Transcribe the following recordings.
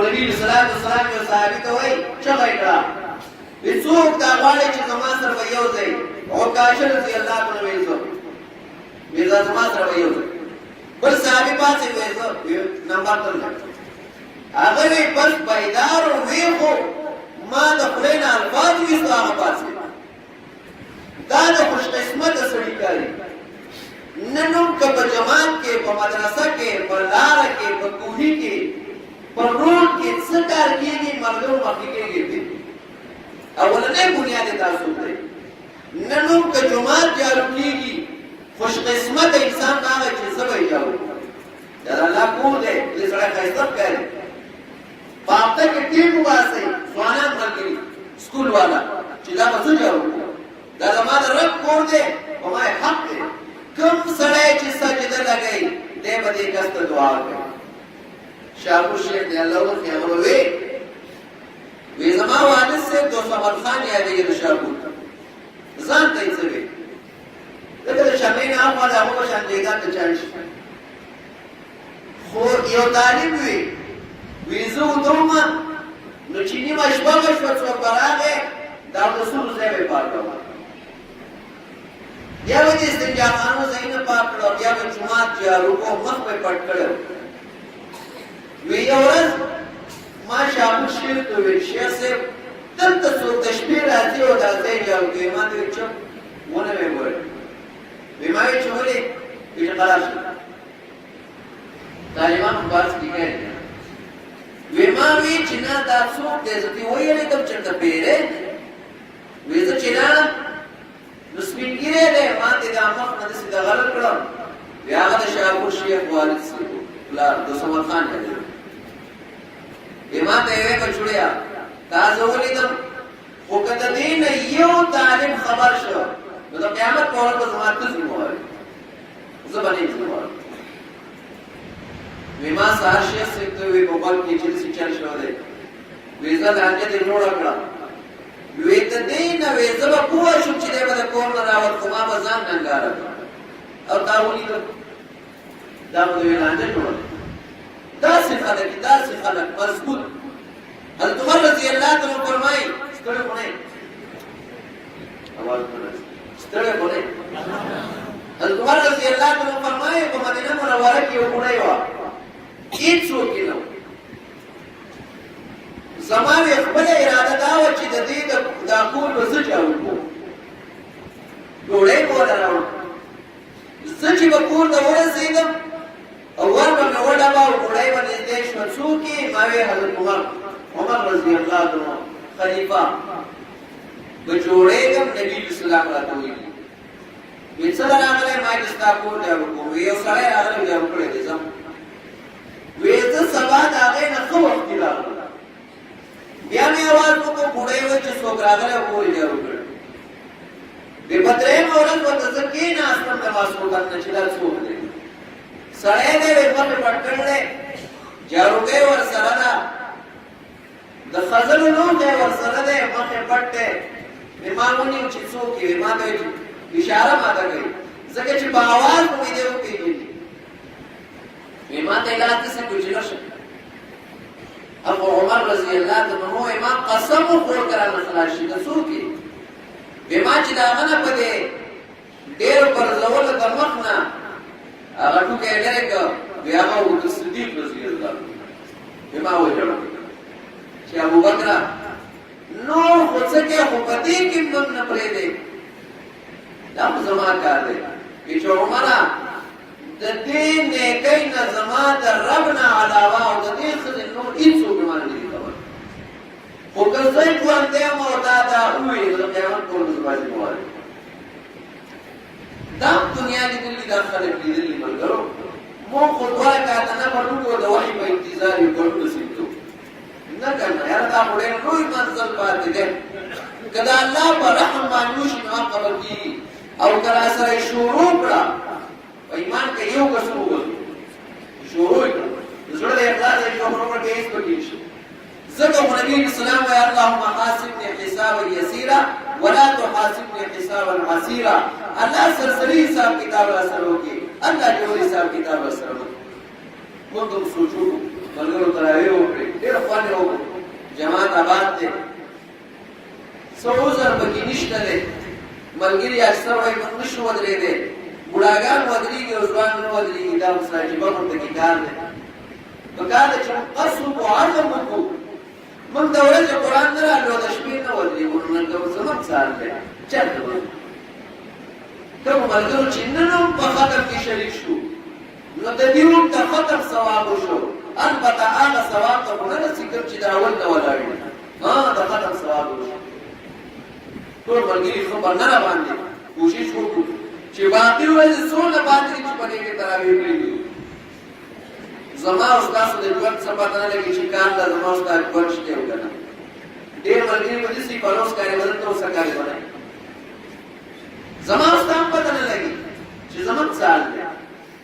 نبی صلی الله علیه وسلم یو صحابي ته وایي چغې کړه څوک دا غواړي چې زما سره به یو ځای عکاشة رضی الله عنه وایي زه زما سره به یو ځای بل صحابي پاتې وایي زه نمبر تل هغه وایي بس بیدار او ویښو ما د خولې نه الفاظ ویستو هغه پاتې دا د خوش قسمته سړي کاري نن هم که په جماعت کې په مدرسه کې په لاره کې په کوهي کې پر روډ کې څه کار کېږي ملګرو مخکې کېږي اولنی بنیاد تاسو دی نن هم که جماعت جارو کېږي خوش قسمته انسان هغه چې زه به یې جارو دا د الله کور دی دې سړی ښایسته ښکاري په هفته کې ټیم وباسئ ځوانان ملګري سکول والا چې دا به څه جارو دا زما د رب کور دی په ما یې حق دی کوم سړی چې سجده لګوي دی به دې کس ته دعا کوي شاهپور شیخ دی الله ورکړي هغه به وی زما والد صاحب دوست محمد خان یادېږي د شاهپور ځان ته یې څه وي دغه د شمعې نه اخوا د هغو په شان جایداد ته چاڼ شي خو یو طالب وی زه ودرمه نو چې نیمه شپه به شوه څوک به راغی د اودسونو ځای به یې پاک کړه بیا به د استنجاخانو ځایونه پاک کړه بیا به جومات جارو کو مخ به یې پټ کړی وی یو ورځ ما شاهپور شیخ ته وویل شیخ صاحب دلته څوک د شپې راځي او دا ځای جارو کوي ما ته ویل چپ ونه مې ګورې وی ما ویل چې ولې ویل چې قرار شي طالبان په بحث کې کوي وی ما ویل چې نه دا څوک دی زه ترې ویلېدم چېرته پیرې وی زه چې لاړم نو سپین ږیری دی ما ته دا مخ نه داسې د غلط کړم وی هغه د شاهپور شیخ والد صاحب پلار دوست محمد خان یادېږي وی ما ته یې ویې بچوړیا تا زه ولیدم خو که د دې نه یو طالب خبر شو نو د قیامت په ورځ به زما ته ذموار زه به نه یم ذموار وی ما سهار شیخ صاحب ته وی موبایل کې چې داسې چل شوی دی وی زه د حاجت یې جوړه کړه وی د دې نه وی زه به پوه شم چې دی به د کور نه راوت خو ما به ځان ننګاره کړم او تا ولیدل دا به د وی لانجه جوړه داسې خلک داسې خلک مضبوط حضرت عمر رضی الله عنه فرمایي ستړی خو نه ستړی خو نه حضرت عمر رضی الله عنه فرمایي په مدینه منوره کې یو ګوډی وه هېڅوک یې نه و زما یې خپله اراده دا وه چې د دې دا کور به زه جارو کوم ډوډۍ به ونه راوړم زه چې به کور ته ورسېدم او ور به مې وډبه او ګوډۍ به نږدې شوه څوک یې ما وی حضرت عمر رضی الله عنه خلیفه به جوړېږم نبي اسلام راته ویلي وی څه راغلی ما چې ستا کور جارو کوم وی یو سړی راغلی جارو کړی دی ځم وی زه سبا د هغې نه ښه وختي راغلم بیا مې اواز وکړو ګوډۍ وه چې څوک راغلی او کور یې جارو کړی وی په درېیمه ورځ ورته زه کېناستم د ماسخوتن نه چې دا څوک دی سړی دی وی مخ یې پټ کړی دی جاروګۍ ورسره ده د خزلو نوم دی ورسره دی مخ یې پټ دی وی ما ونیو چې څوک یې وی ما ته وایي اشاره ماته کوي ځکه چې په اواز مو مې دی وپېژني وی ما ته یې لاس داسې کړو چې نه شم ابو عمر رضی الله عنه وی ما قسم وخوړ که رانه خلاص شي د څوک یې وی ما چې د هغه نه په دې ډېرو پرځولو د مخ نه هغه ټوکی یې ډېرې کړ وی هغه ابو صدیق رضی الله وی ما وژړل چې ابوبکره نور خو څه کې خو په دې کې نوم نه پرېږدې دا خو زما کار دی وی چې عمره د دې نیکۍ نه زما د رب نه علاوه او د دې ښځې نور هېڅوک ما نه دي خبر خو که زه ژوندی یم او تا دا ووایي نو د قیامت په ورځ باندې موارد دا دنیا لیدلي دا خلک لیدلي ملګرو مونږ خو دوه رکعته نفل وکړو د وحي په انتظار یو کړو نصیب نه کنه یاره دا خو ډېر لوی منزل پاتې دی که د الله په رحم باندې وشي نو هغه قبول کېږي او که راسره یې شروع کړه په ایمان کې یو کس ووځو شروع یې کړه د زړه د اخلاص یې شروع کړه کې هېڅ پکې نشي ځکه خو نبي علیه السلام وایي اللهم حاسبني حسابا یسیرا ولا تحاسبني حسابا عسیرا الله سرسري حساب کتاب راسره وکړي الله جوړ حساب کتاب راسره وکړي موږ هم سوچو ملګرو تراویح وکړئ ډېر خوند یې وکړو جماعت آباد دی څه عذر پکې نشته دی ملګري اکثر وایي موږ نشو ودرېدی بوډاګان ودرېږي او ځوان نه ودرېږي دا اوس عجیبه ورته کې کار دی پکار دی چې موږ قصد و عزم وکړو موږ د ورځې قرآن نه رالو د شپې نه ودرېږو نو نن کوم زموږ څار دی چېرته به کومو ملګرو چې نن هم په ختم کې شریک شو نو د دې هم د ختم ثواب وشو البته هغه ثواب ته خو نه رسېږي کوم چې د اول نه ولاړ وي د ختم ثواب وشو ټول ملګري ښه په نه راباندې کوشش وکړو چې باقي ورځې څونه پاتې دي چې په دې کې تراویح کړي دي زما او ستاسو د ژوند څه پته نه لګي چې کار ده زما او ستا ژوند شته او که نه ډېر ملګري به داسې پلوس کاري بدل ته اوسه کاري ونه زما او ستا هم پته نه لګي چې زموږ څه حال دی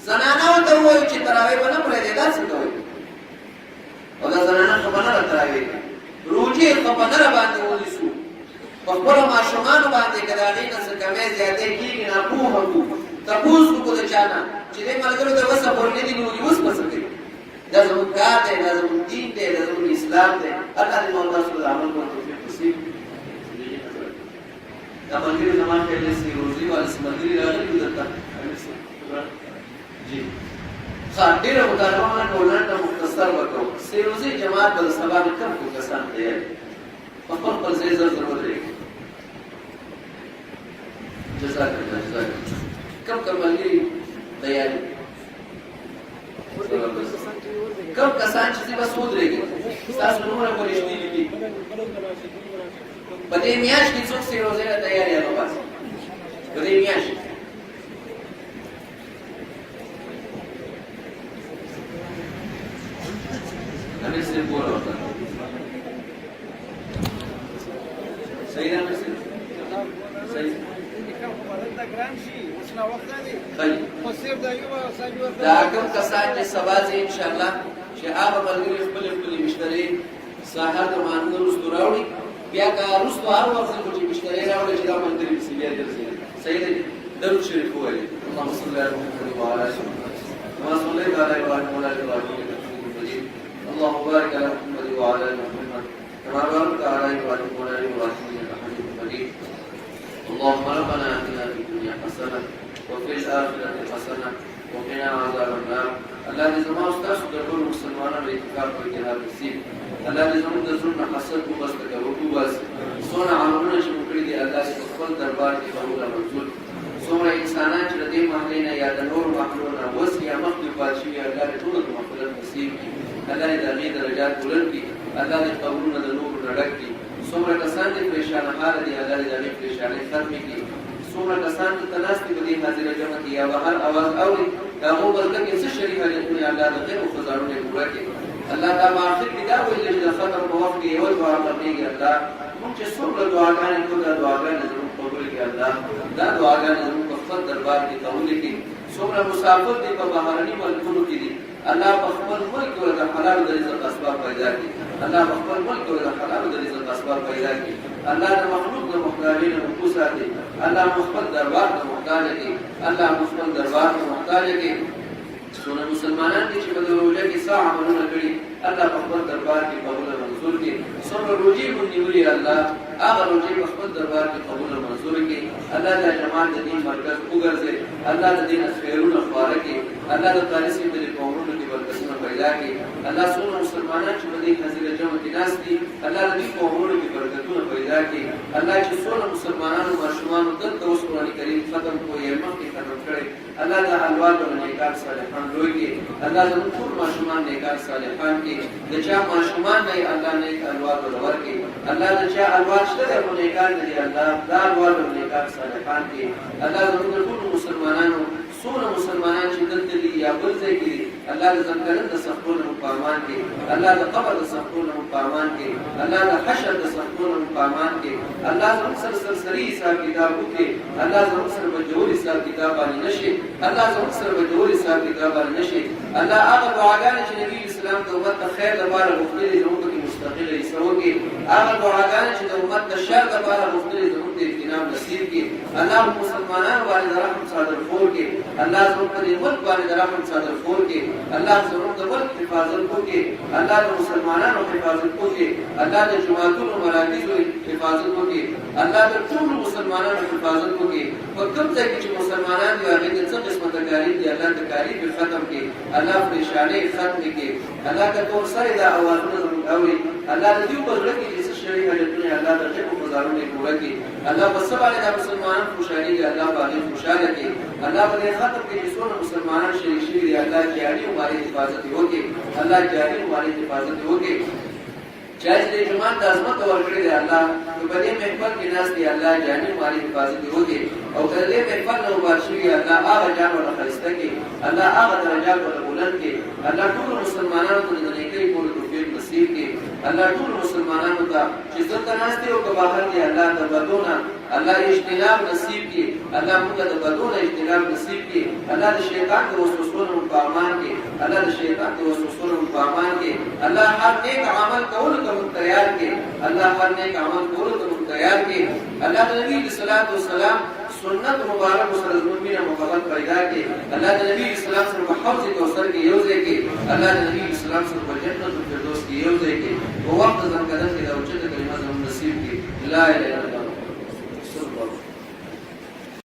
زنانهو ته ووایو چې تراویح به نه پرېږدي دا څه کوئ او دا زنانه ښه به نه را تراویح کوي روجې ښه به نه را باندې ونیسو په خپلو ماشومانو باندې که د هغې نه څه کمی زیاتې کېږي ناپوهه کړو تپوس وکړو د چا نه چې دې ملګرو د وسه پورې نه دي نو اوس به څه کوي دا زموږ کار دی دا زموږ دین دی دا زموږ اسلام دی الله دې موږ تاسو د عمل کولو توفیق نصیب دا ملګري زما خیال دی سیروزي والا ملګري راغلي دلته جی ښه ډېره مطالبه نه کوو لنډه مختصر به کوو سیروزي جماعت به د سبا نه کم کوم کسان تیار په خپل خپل ځای زر زر ودرېږي جزاک الله جزاک الله کم کم ملګري تیار کم کسان چې دې بس ودرېږي ستاسو نومونه به رښتیني دي په دې میاشت کې څوک سیروزۍ ته تیار یې بس په دې میاشت امیر صاحب بوله ورته صحیح ده امیر صاحب صحیح دا کوم کسان چې سبا ځي انشاءالله چې هغه ملګري خپلې خپلې مشتري سهار د مانځه وروسته راوړي بیا که وروسته هر وخت چې مشتري راوړي چې دا ملګري پسې بیا ګرځي صحیح دی درود شریف ووایي اللهم صل علی محمد وعلى آل محمد كما صليت على ابراهيم وعلى ال ابراهيم انك حميد مجيد اللهم بارك على محمد وعلى ال محمد كما باركت على ابراهيم وعلى ال ابراهيم انك حميد مجيد اللهم ربنا اتنا في الدنيا حسنه وفي الاخره حسنه وقنا عذاب النار الله دې زما او ستاسو د ټولو مسلمانانو اتفاق او اتحاد نصیب الله دې زموږ د زړونو حسد وباسه که وباسه څونه عملونه چې موږ کړي دي الله دې په خپل دربار کې قبول او منظور څومره انسانان چې د دې محلې نه یا د نورو محلو نه اوس یا مخکې پاتې شوي الله دې ټولو ته مغفرت نصیب کړي الله دې د هغې درجات بلند کړي الله دې قبرونه د نورو نه ډک کړي څومره کسان دې پریشانه حاله دي الله دې د هغې پریشانۍ ختمې کړي څومره کسان دلته ناست دي په دې حاضره جمع کې یا بهر اواز اوري د هغو بدله کې څه شري حاجتونه الله د غیرو خزانونه یې پوره کړي الله دا په آخر کې دا ویل چې د ختم په وخت کې یوه دعا قبلېږي الله موږ چې څومره دعاګانې کوو دا دعاګانې زموږ قبول کړي الله دا دعاګانې زموږ په خپل دربار کې قبول کړي څومره مسافر دي په بهرني ملکونو کې دي الله په خپل ملک ورته حلال د رزق اسباب پیدا کړي الله په خپل ملک ورته حلال د رزق اسباب پیدا کړي الله د مخلوق د محتاجۍ نه محفوظ ساتي الله خپل دربار ته محتاج کړي الله خپل دربار ته محتاج کړي څونه مسلمانان دي چې په روژه کې څه عملونه کړي الله په خپل دربار کې قبول او منظور کړي څومره روژې مو نیولي الله هغه روژې په خپل دربار کې قبول او منظور کړي الله د جماعت د دین مرکز وګرځي الله د دین خیرونه خپاره کړي الله د طالسي د قومونو کې برکتونه پیدا کړي الله څومره مسلمانان چې په دې حاضره جمع کې ناست دي الله د دې قومونو کې برکتونه پیدا کړي الله چې څومره مسلمانانو ماشومانو دلته اوس قرآن کریم ختم کړو یې مخکې ختم کړی الله د الواد او نیکان صالحان لوی کړي الله زموږ ټول ماشومان نیکان صالحان کړي د چا ماشومان نه الله نیک الواد ورکړي الله د چا الواد شته خو نیکان نه دي الله دا الواد او نیکان صالحان کړي الله زموږ ټول مسلمانانو څومره مسلمانان چې دلته دي یا بل ځای کې دي الله د ځنګلن د سختونو په امان کې الله د قبر د سختونو په امان کې الله د حشر د سختونو په امان کې الله زموږ سره سرسري حساب کتاب وکړي الله زموږ سره به جوړ حساب کتاب باندې نشي الله زموږ سره به جوړ حساب کتاب باندې نشي الله هغه دعاګانې چې نبی اسلام د امت د خیر لپاره غوښتلې زموږ کې مستقله حصه وکړي هغه دعاګانې چې د امت د شر لپاره غوښتلې زموږ ته اجتناب نصیب کړي. الله مسلمانانو باندې رحم صادر خور کړي. الله زموږ په ملک باندې رحم صادر خور کړي. الله زموږ د ملک حفاظت وکړي. الله د مسلمانانو حفاظت وکړي. الله د جماعتونو مراکزو حفاظت وکړي. الله د ټول مسلمانانو حفاظت وکړي. په کوم ځای کې چې مسلمانان دي هغه د څه قسمه تکالیف دي الله تکالیف ختم کړي. الله پریشانی ختم کړي. الله که تور سره دا اوازونه زموږ اوري الله د دې په زړه کې چې شری حاجتونه الله د ټکو گزارونه پوره کړي. الله په سبا له مسلمانانو خوشالي دي الله باندې خوشاله کړي. الله په ختم کې چې څونه مسلمانان شریک شي دي الله جاري او مالي حفاظت وکړي. الله جاري او مالي حفاظت وکړي. چې د جماعت د عظمت ورکړي دی الله په دې محفل کې ناس دي الله جاني مالي حفاظت وکړي. او کله محفل نو ورشي الله هغه جان ولا خرسته کې الله هغه درجات ولا بلند کې الله ټول مسلمانانو ته د نیکۍ کولو توفیق نصیب کړي. الله ټول مسلمانانو ته چې څنګه ناس دي او بهر دي الله د بدونه الله اجتناب نصیب کړي. الله موږ د بدونه اجتناب نصیب کړي. الله د شیطان د وسوسو په امان کې الله د شیطان د وسوسو په امان کې الله هر نیک عمل کول ته تیار کې الله هر نیک عمل کول ته تیار کې. الله د نبی صلی الله علیه وسلم سنت مبارک سره زموږه محبت پیدا کې. الله د نبی اسلام سره په حوض کوثر کې یو ځای کې الله د نبی اسلام سره په جنت الفردوس کې یو ځای کې په وخت ځان کده کې دا اوچته کلمه زموږ نصیب کې. لا اله